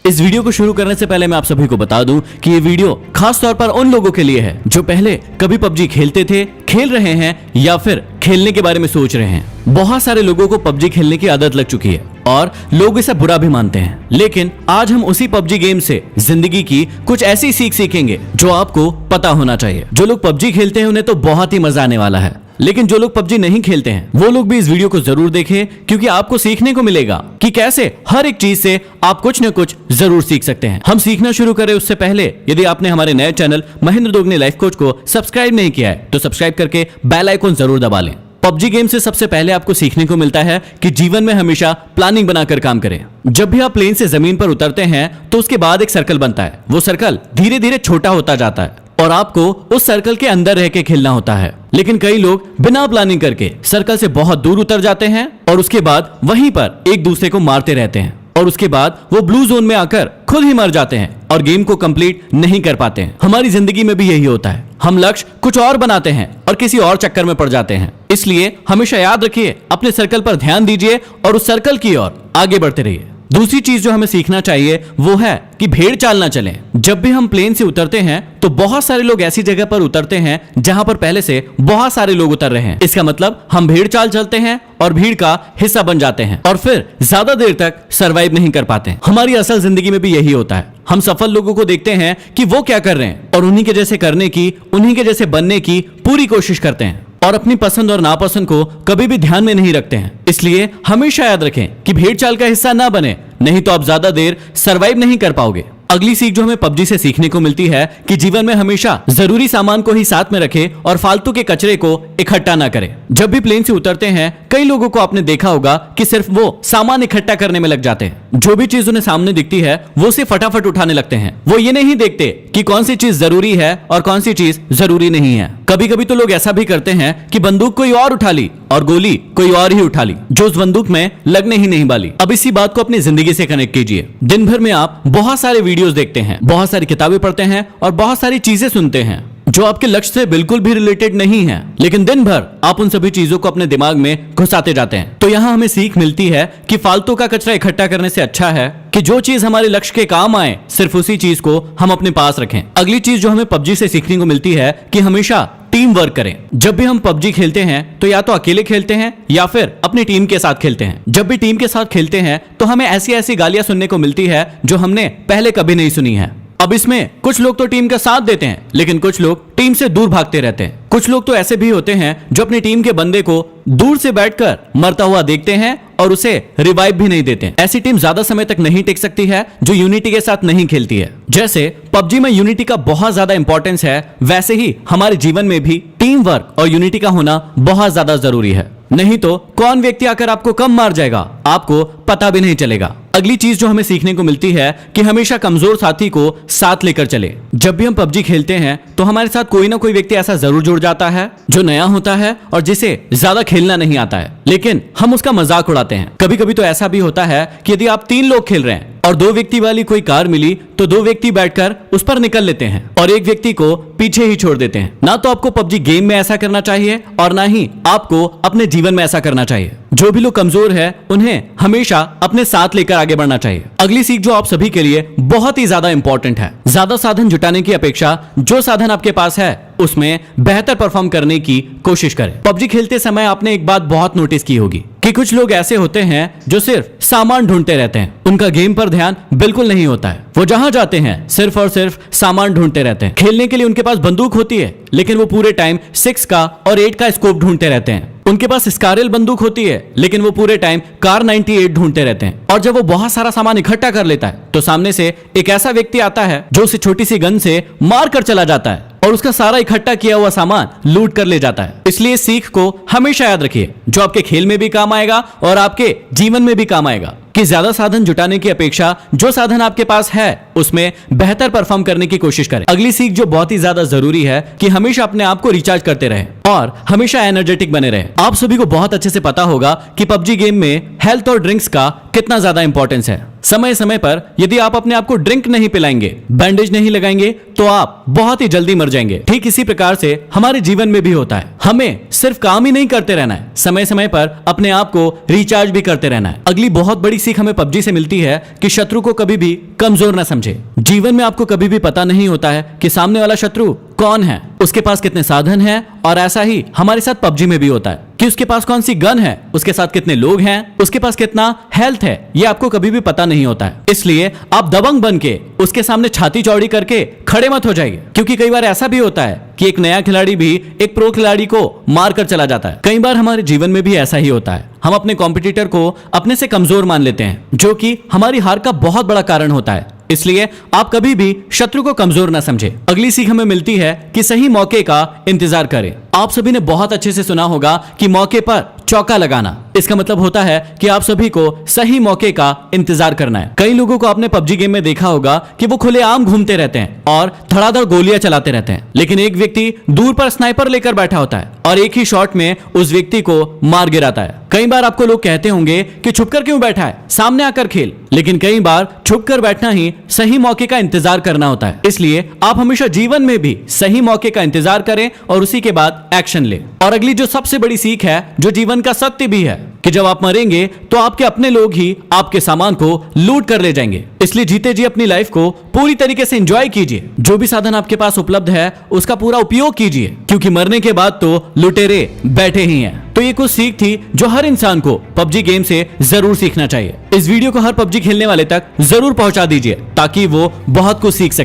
इस वीडियो को शुरू करने से पहले मैं आप सभी को बता दूं कि ये वीडियो खास तौर पर उन लोगों के लिए है जो पहले कभी पबजी खेलते थे, खेल रहे हैं या फिर खेलने के बारे में सोच रहे हैं। बहुत सारे लोगों को पबजी खेलने की आदत लग चुकी है और लोग इसे बुरा भी मानते हैं, लेकिन आज हम उसी पबजी गेम से जिंदगी की कुछ ऐसी सीख सीखेंगे जो आपको पता होना चाहिए। जो लोग पबजी खेलते हैं उन्हें तो बहुत ही मजा आने वाला है, लेकिन जो लोग पबजी नहीं खेलते हैं वो लोग भी इस वीडियो को जरूर देखें, क्योंकि आपको सीखने को मिलेगा कि कैसे हर एक चीज से आप कुछ न कुछ जरूर सीख सकते हैं। हम सीखना शुरू करें उससे पहले यदि आपने हमारे नए channel Mahendra Dogne life coach को सब्सक्राइब नहीं किया है तो सब्सक्राइब करके बेल आइकन जरूर दबा लें। पबजी गेम से सबसे पहले आपको सीखने को मिलता है कि जीवन में हमेशा प्लानिंग बनाकर काम करें। जब भी आप प्लेन से जमीन पर उतरते हैं तो उसके बाद एक सर्कल बनता है। वो सर्कल धीरे धीरे छोटा होता जाता है और आपको उस सर्कल के अंदर रह के खेलना होता है, लेकिन कई लोग बिना प्लानिंग करके सर्कल से बहुत दूर उतर जाते हैं और उसके बाद वहीं पर एक दूसरे को मारते रहते हैं और उसके बाद वो ब्लू जोन में आकर खुद ही मर जाते हैं और गेम को कंप्लीट नहीं कर पाते हैं। हमारी जिंदगी में भी यही होता है, हम लक्ष्य कुछ और बनाते हैं और किसी और चक्कर में पड़ जाते हैं। इसलिए हमेशा याद रखिए, अपने सर्कल पर ध्यान दीजिए और उस सर्कल की ओर आगे बढ़ते रहिए। दूसरी चीज जो हमें सीखना चाहिए वो है कि भेड़ चाल ना चलें। जब भी हम प्लेन से उतरते हैं तो बहुत सारे लोग ऐसी जगह पर उतरते हैं जहां पर पहले से बहुत सारे लोग उतर रहे हैं। इसका मतलब हम भेड़ चाल चलते हैं और भीड़ का हिस्सा बन जाते हैं और फिर ज्यादा देर तक सरवाइव नहीं कर पाते। हमारी असल जिंदगी में भी यही होता है। हम सफल लोगों को देखते हैं कि वो क्या कर रहे हैं और उन्हीं के जैसे करने की, उन्हीं के जैसे बनने की पूरी कोशिश करते हैं और अपनी पसंद और नापसंद को कभी भी ध्यान में नहीं रखते हैं। इसलिए हमेशा याद रखें कि भेड़ चाल का हिस्सा ना बने, नहीं तो आप ज्यादा देर सरवाइव नहीं कर पाओगे। अगली सीख जो हमें पबजी से सीखने को मिलती है कि जीवन में हमेशा जरूरी सामान को ही साथ में रखें और फालतू के कचरे को इकट्ठा ना करें। जब भी प्लेन से उतरते हैं कई लोगों को आपने देखा होगा कि सिर्फ वो सामान इकट्ठा करने में लग जाते हैं। जो भी चीज उन्हें सामने दिखती है वो उसे फटाफट उठाने लगते हैं। वो ये नहीं देखते कि कौन सी चीज जरूरी है और कौन सी चीज जरूरी नहीं है। कभी कभी तो लोग ऐसा भी करते हैं कि बंदूक कोई और उठा ली और गोली कोई और ही उठा ली जो उस बंदूक में लगने ही नहीं वाली। अब इसी बात को अपनी जिंदगी से कनेक्ट कीजिए। दिन भर में आप बहुत सारे वीडियोस देखते हैं, बहुत सारी किताबें पढ़ते हैं और बहुत सारी चीजें सुनते हैं जो आपके लक्ष्य से बिल्कुल भी रिलेटेड नहीं है, लेकिन दिन भर आप उन सभी चीजों को अपने दिमाग में घुसाते जाते हैं। तो यहाँ हमें सीख मिलती है कि फालतू का कचरा इकट्ठा करने से अच्छा है कि जो चीज हमारे लक्ष्य के काम आए सिर्फ उसी चीज को हम अपने पास रखें। अगली चीज जो हमें पबजी से सीखने को मिलती है कि हमेशा टीम वर्क करें। जब भी हम पबजी खेलते हैं तो या तो अकेले खेलते हैं या फिर अपनी टीम के साथ खेलते हैं। जब भी टीम के साथ खेलते हैं तो हमें ऐसी ऐसी गालियां सुनने को मिलती है जो हमने पहले कभी नहीं सुनी है। अब इसमें कुछ लोग तो टीम का साथ देते हैं, लेकिन कुछ लोग टीम से दूर भागते रहते हैं। कुछ लोग तो ऐसे भी होते हैं जो अपनी टीम के बंदे को दूर से बैठकर मरता हुआ देखते हैं और उसे रिवाइव भी नहीं देते। ऐसी टीम ज्यादा समय तक नहीं टिक सकती है जो यूनिटी के साथ नहीं खेलती है। जैसे पबजी में यूनिटी का बहुत ज्यादा इंपॉर्टेंस है, वैसे ही हमारे जीवन में भी टीम वर्क और यूनिटी का होना बहुत ज्यादा जरूरी है। नहीं तो कौन व्यक्ति आकर आपको कम मार जाएगा आपको पता भी नहीं चलेगा। अगली चीज जो हमें सीखने को मिलती है कि हमेशा कमजोर साथी को साथ लेकर चले। जब भी हम पबजी खेलते हैं तो हमारे साथ कोई ना कोई व्यक्ति ऐसा जरूर जुड़ जाता है जो नया होता है और जिसे ज्यादा खेलना नहीं आता है, लेकिन हम उसका मजाक उड़ाते हैं। कभी कभी तो ऐसा भी होता है कि यदि आप 3 लोग खेल रहे हैं और 2 व्यक्ति वाली कोई कार मिली तो 2 व्यक्ति बैठकर उस पर निकल लेते हैं और एक व्यक्ति को पीछे ही छोड़ देते हैं। ना तो आपको पबजी गेम में ऐसा करना चाहिए और ना ही आपको अपने जीवन में ऐसा करना चाहिए। जो भी लोग कमजोर है उन्हें हमेशा अपने साथ लेकर आगे बढ़ना चाहिए। अगली सीख जो आप सभी के लिए बहुत ही ज्यादा इंपॉर्टेंट है, ज्यादा साधन जुटाने की अपेक्षा जो साधन आपके पास है उसमें बेहतर परफॉर्म करने की कोशिश करें। पबजी खेलते समय आपने एक बात बहुत नोटिस की होगी कि कुछ लोग ऐसे होते हैं जो सिर्फ सामान ढूंढते रहते हैं। उनका गेम पर ध्यान बिल्कुल नहीं होता है। वो जहां जाते हैं सिर्फ और सिर्फ सामान ढूंढते रहते हैं। खेलने के लिए उनके पास बंदूक होती है, लेकिन वो पूरे टाइम 6 का और 8 का स्कोप ढूंढते रहते हैं। उनके पास स्कारल बंदूक होती है, लेकिन वो पूरे टाइम कार 98 ढूंढते रहते हैं। और जब वो बहुत सारा सामान इकट्ठा कर लेता है तो सामने से एक ऐसा व्यक्ति आता है जो उसे छोटी सी गन से मार कर चला जाता है और उसका सारा इकट्ठा किया हुआ सामान लूट कर ले जाता है। इसलिए सीख को हमेशा याद रखिए, जो आपके खेल में भी काम आएगा और आपके जीवन में भी काम आएगा, कि ज्यादा साधन जुटाने की अपेक्षा जो साधन आपके पास है उसमें बेहतर परफॉर्म करने की कोशिश करें। अगली सीख जो बहुत ही ज्यादा जरूरी है कि हमेशा अपने आप को रिचार्ज करते रहें और हमेशा एनर्जेटिक बने रहें। आप सभी को बहुत अच्छे से पता होगा कि पबजी गेम में हेल्थ और ड्रिंक्स का कितना ज्यादा इंपॉर्टेंस है। समय समय पर यदि आप अपने आप को ड्रिंक नहीं पिलाएंगे, बैंडेज नहीं लगाएंगे, तो आप बहुत ही जल्दी मर जाएंगे। ठीक इसी प्रकार से हमारे जीवन में भी होता है। हमें सिर्फ काम ही नहीं करते रहना है, समय समय पर अपने आप को रिचार्ज भी करते रहना है। अगली बहुत बड़ी सीख हमें पबजी से मिलती है कि शत्रु को कभी भी कमजोर ना समझे। जीवन में आपको कभी भी पता नहीं होता है कि सामने वाला शत्रु कौन है, उसके पास कितने साधन हैं, और ऐसा ही हमारे साथ पबजी में भी होता है कि उसके पास कौन सी गन है, उसके साथ कितने लोग हैं, उसके पास कितना हेल्थ है, ये आपको कभी भी पता नहीं होता है। इसलिए आप दबंग बन के उसके सामने छाती चौड़ी करके खड़े मत हो जाइए, क्योंकि कई बार ऐसा भी होता है कि एक नया खिलाड़ी भी एक प्रो खिलाड़ी को मार कर चला जाता है। कई बार हमारे जीवन में भी ऐसा ही होता है, हम अपने कॉम्पिटिटर को अपने से कमजोर मान लेते हैं, जो कि हमारी हार का बहुत बड़ा कारण होता है। इसलिए आप कभी भी शत्रु को कमजोर ना समझे। अगली सीख हमें मिलती है कि सही मौके का इंतजार करें। आप सभी ने बहुत अच्छे से सुना होगा कि मौके पर चौका लगाना, इसका मतलब होता है कि आप सभी को सही मौके का इंतजार करना है। कई लोगों को आपने पबजी गेम में देखा होगा कि वो खुलेआम घूमते रहते हैं और धड़ाधड़ गोलियां चलाते रहते हैं, लेकिन एक व्यक्ति दूर पर स्नाइपर लेकर बैठा होता है और एक ही शॉट में उस व्यक्ति को मार गिराता है। कई बार आपको लोग कहते होंगे कि छुपकर क्यों बैठा है, सामने आकर खेल, लेकिन कई बार छुपकर बैठना ही सही मौके का इंतजार करना होता है। इसलिए आप हमेशा जीवन में भी सही मौके का इंतजार करें और उसी के बाद एक्शन लें। और अगली जो सबसे बड़ी सीख है, जो जीवन का सत्य भी है, कि जब आप मरेंगे तो आपके अपने लोग ही आपके सामान को लूट कर ले जाएंगे। इसलिए जीते जी अपनी लाइफ को पूरी तरीके से एंजॉय कीजिए। जो भी साधन आपके पास उपलब्ध है उसका पूरा उपयोग कीजिए, क्योंकि मरने के बाद तो लुटेरे बैठे ही हैं। तो ये कुछ सीख थी जो हर इंसान को पबजी गेम से जरूर सीखना चाहिए। इस वीडियो को हर पबजी खेलने वाले तक जरूर पहुंचा दीजिए ताकि वो बहुत कुछ सीख सके।